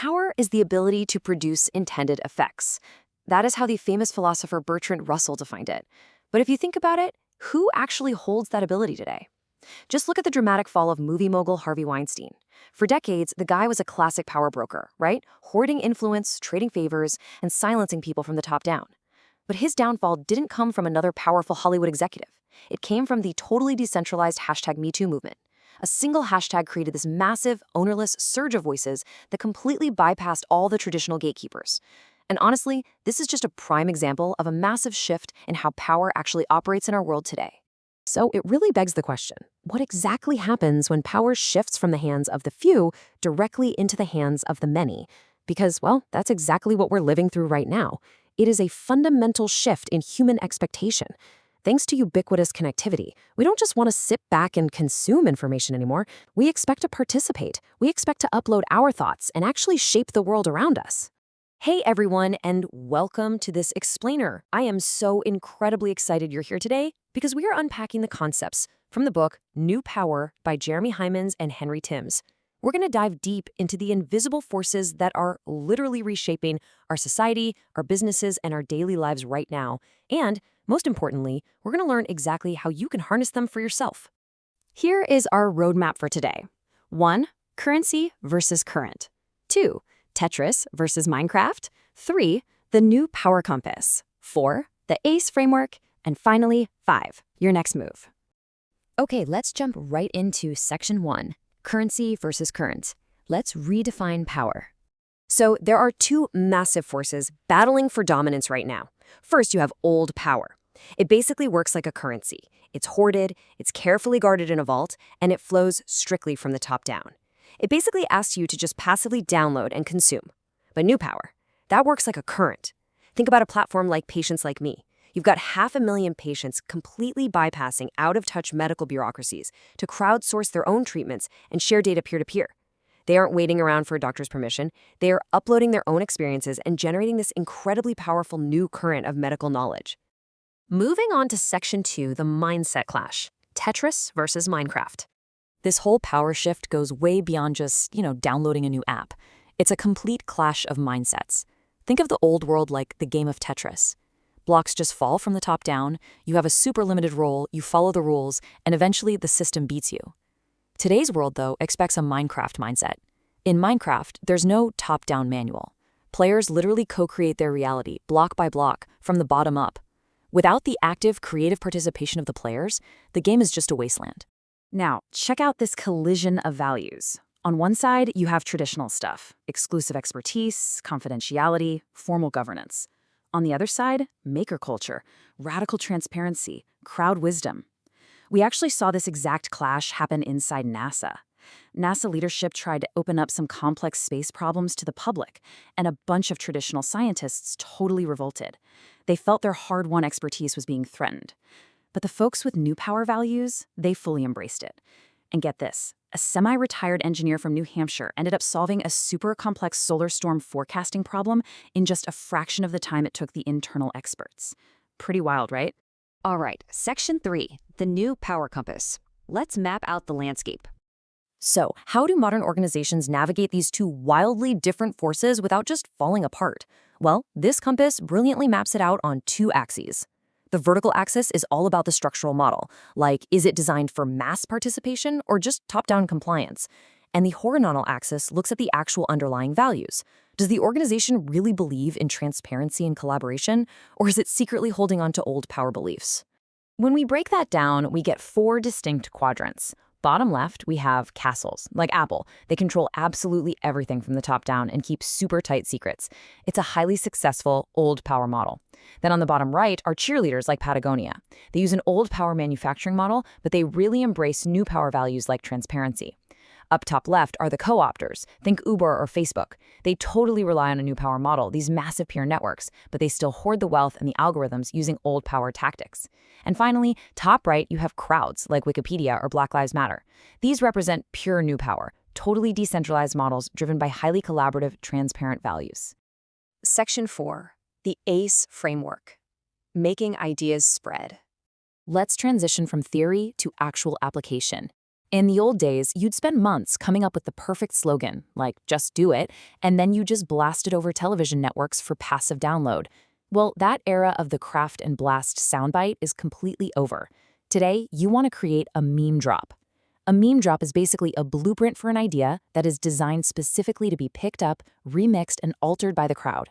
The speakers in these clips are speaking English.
Power is the ability to produce intended effects. That is how the famous philosopher Bertrand Russell defined it. But if you think about it, who actually holds that ability today? Just look at the dramatic fall of movie mogul Harvey Weinstein. For decades, the guy was a classic power broker, right? Hoarding influence, trading favors, and silencing people from the top down. But his downfall didn't come from another powerful Hollywood executive. It came from the totally decentralized #MeToo movement. A single hashtag created this massive, ownerless surge of voices that completely bypassed all the traditional gatekeepers. And honestly, this is just a prime example of a massive shift in how power actually operates in our world today. So it really begs the question, what exactly happens when power shifts from the hands of the few directly into the hands of the many? Because, well, that's exactly what we're living through right now. It is a fundamental shift in human expectation. Thanks to ubiquitous connectivity, we don't just want to sit back and consume information anymore. We expect to participate. We expect to upload our thoughts and actually shape the world around us. Hey everyone, and welcome to this explainer. I am so incredibly excited you're here today because we are unpacking the concepts from the book New Power by Jeremy Heimans and Henry Timms. We're going to dive deep into the invisible forces that are literally reshaping our society, our businesses, and our daily lives right now. And most importantly, we're going to learn exactly how you can harness them for yourself. Here is our roadmap for today. 1. Currency versus current. 2. Tetris versus Minecraft. 3. The new power compass. 4. The ACE framework. And finally, 5. Your next move. Okay, let's jump right into section 1. Currency versus current. Let's redefine power. So there are two massive forces battling for dominance right now. First, you have old power. It basically works like a currency. It's hoarded, it's carefully guarded in a vault, and it flows strictly from the top down. It basically asks you to just passively download and consume. But new power, that works like a current. Think about a platform like Patients Like Me. You've got 500,000 patients completely bypassing out-of-touch medical bureaucracies to crowdsource their own treatments and share data peer-to-peer. They aren't waiting around for a doctor's permission. They are uploading their own experiences and generating this incredibly powerful new current of medical knowledge. Moving on to section 2, the mindset clash. Tetris versus Minecraft. This whole power shift goes way beyond just, downloading a new app. It's a complete clash of mindsets. Think of the old world like the game of Tetris. Blocks just fall from the top down, you have a super limited role, you follow the rules, and eventually the system beats you. Today's world, though, expects a Minecraft mindset. In Minecraft, there's no top-down manual. Players literally co-create their reality, block by block, from the bottom up. Without the active, creative participation of the players, the game is just a wasteland. Now, check out this collision of values. On one side, you have traditional stuff, exclusive expertise, confidentiality, formal governance. On the other side, maker culture, radical transparency, crowd wisdom. We actually saw this exact clash happen inside NASA. NASA leadership tried to open up some complex space problems to the public, and a bunch of traditional scientists totally revolted. They felt their hard-won expertise was being threatened. But the folks with new power values, they fully embraced it. And get this, a semi-retired engineer from New Hampshire ended up solving a super complex solar storm forecasting problem in just a fraction of the time it took the internal experts. Pretty wild, right? All right, section 3, the new power compass. Let's map out the landscape. So, how do modern organizations navigate these two wildly different forces without just falling apart? Well, this compass brilliantly maps it out on 2 axes. The vertical axis is all about the structural model, like is it designed for mass participation or just top-down compliance? And the horizontal axis looks at the actual underlying values. Does the organization really believe in transparency and collaboration, or is it secretly holding on to old power beliefs? When we break that down, we get 4 distinct quadrants. Bottom left, we have castles, like Apple. They control absolutely everything from the top down and keep super tight secrets. It's a highly successful old power model. Then on the bottom right are cheerleaders like Patagonia. They use an old power manufacturing model, but they really embrace new power values like transparency. Up top left are the co-opters. Think Uber or Facebook. They totally rely on a new power model, these massive peer networks, but they still hoard the wealth and the algorithms using old power tactics. And finally, top right, you have crowds like Wikipedia or Black Lives Matter. These represent pure new power, totally decentralized models driven by highly collaborative, transparent values. Section 4, the ACE framework. Making ideas spread. Let's transition from theory to actual application. In the old days, you'd spend months coming up with the perfect slogan, like just do it, and then you just blast it over television networks for passive download. Well, that era of the craft and blast soundbite is completely over. Today, you want to create a meme drop. A meme drop is basically a blueprint for an idea that is designed specifically to be picked up, remixed, and altered by the crowd.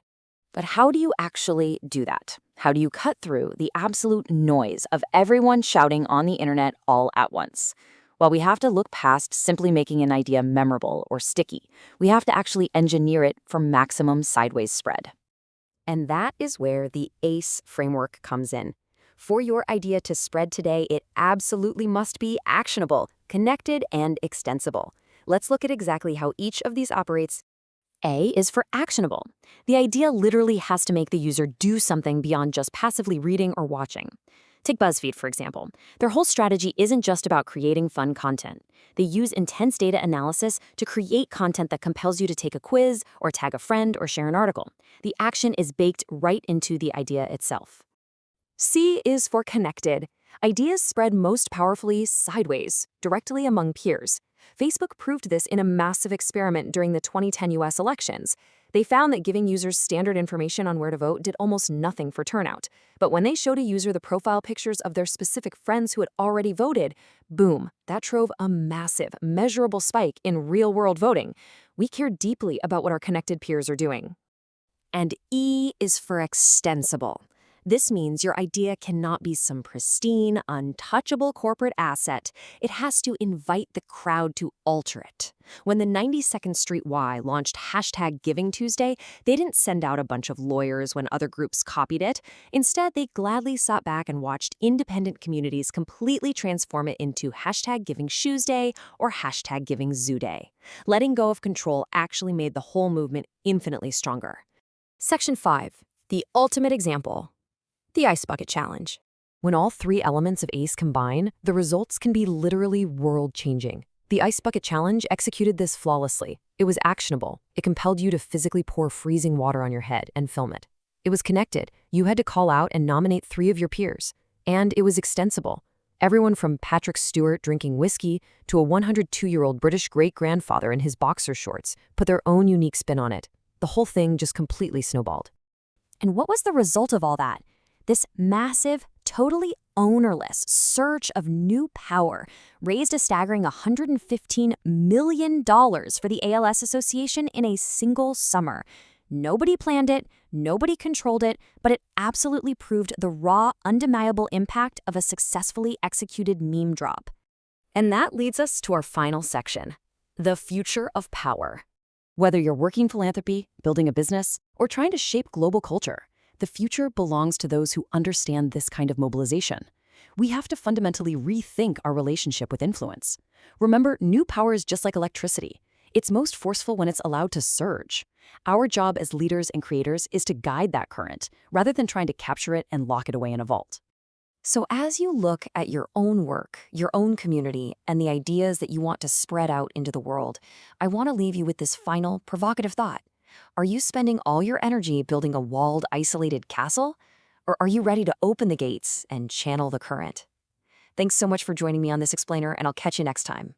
But how do you actually do that? How do you cut through the absolute noise of everyone shouting on the internet all at once? Well, we have to look past simply making an idea memorable or sticky. We have to actually engineer it for maximum sideways spread. And that is where the ACE framework comes in. For your idea to spread today, it absolutely must be actionable, connected, and extensible. Let's look at exactly how each of these operates. A is for actionable. The idea literally has to make the user do something beyond just passively reading or watching. Take BuzzFeed, for example. Their whole strategy isn't just about creating fun content. They use intense data analysis to create content that compels you to take a quiz or tag a friend or share an article. The action is baked right into the idea itself. C is for connected. Ideas spread most powerfully sideways, directly among peers. Facebook proved this in a massive experiment during the 2010 US elections. They found that giving users standard information on where to vote did almost nothing for turnout. But when they showed a user the profile pictures of their specific friends who had already voted, boom, that drove a massive, measurable spike in real-world voting. We care deeply about what our connected peers are doing. And E is for extensible. This means your idea cannot be some pristine, untouchable corporate asset. It has to invite the crowd to alter it. When the 92nd Street Y launched #GivingTuesday, they didn't send out a bunch of lawyers when other groups copied it. Instead, they gladly sat back and watched independent communities completely transform it into #GivingShoesDay or #GivingZooDay. Letting go of control actually made the whole movement infinitely stronger. Section 5. The ultimate example. The Ice Bucket Challenge. When all three elements of ACE combine, the results can be literally world-changing. The Ice Bucket Challenge executed this flawlessly. It was actionable. It compelled you to physically pour freezing water on your head and film it. It was connected. You had to call out and nominate 3 of your peers. And it was extensible. Everyone from Patrick Stewart drinking whiskey to a 102-year-old British great-grandfather in his boxer shorts put their own unique spin on it. The whole thing just completely snowballed. And what was the result of all that? This massive, totally ownerless surge of new power raised a staggering $115 million for the ALS Association in a single summer. Nobody planned it, nobody controlled it, but it absolutely proved the raw, undeniable impact of a successfully executed meme drop. And that leads us to our final section, the future of power. Whether you're working philanthropy, building a business, or trying to shape global culture, the future belongs to those who understand this kind of mobilization. We have to fundamentally rethink our relationship with influence. Remember, new power is just like electricity. It's most forceful when it's allowed to surge. Our job as leaders and creators is to guide that current, rather than trying to capture it and lock it away in a vault. So as you look at your own work, your own community, and the ideas that you want to spread out into the world, I want to leave you with this final, provocative thought. Are you spending all your energy building a walled, isolated castle? Or are you ready to open the gates and channel the current? Thanks so much for joining me on this explainer, and I'll catch you next time.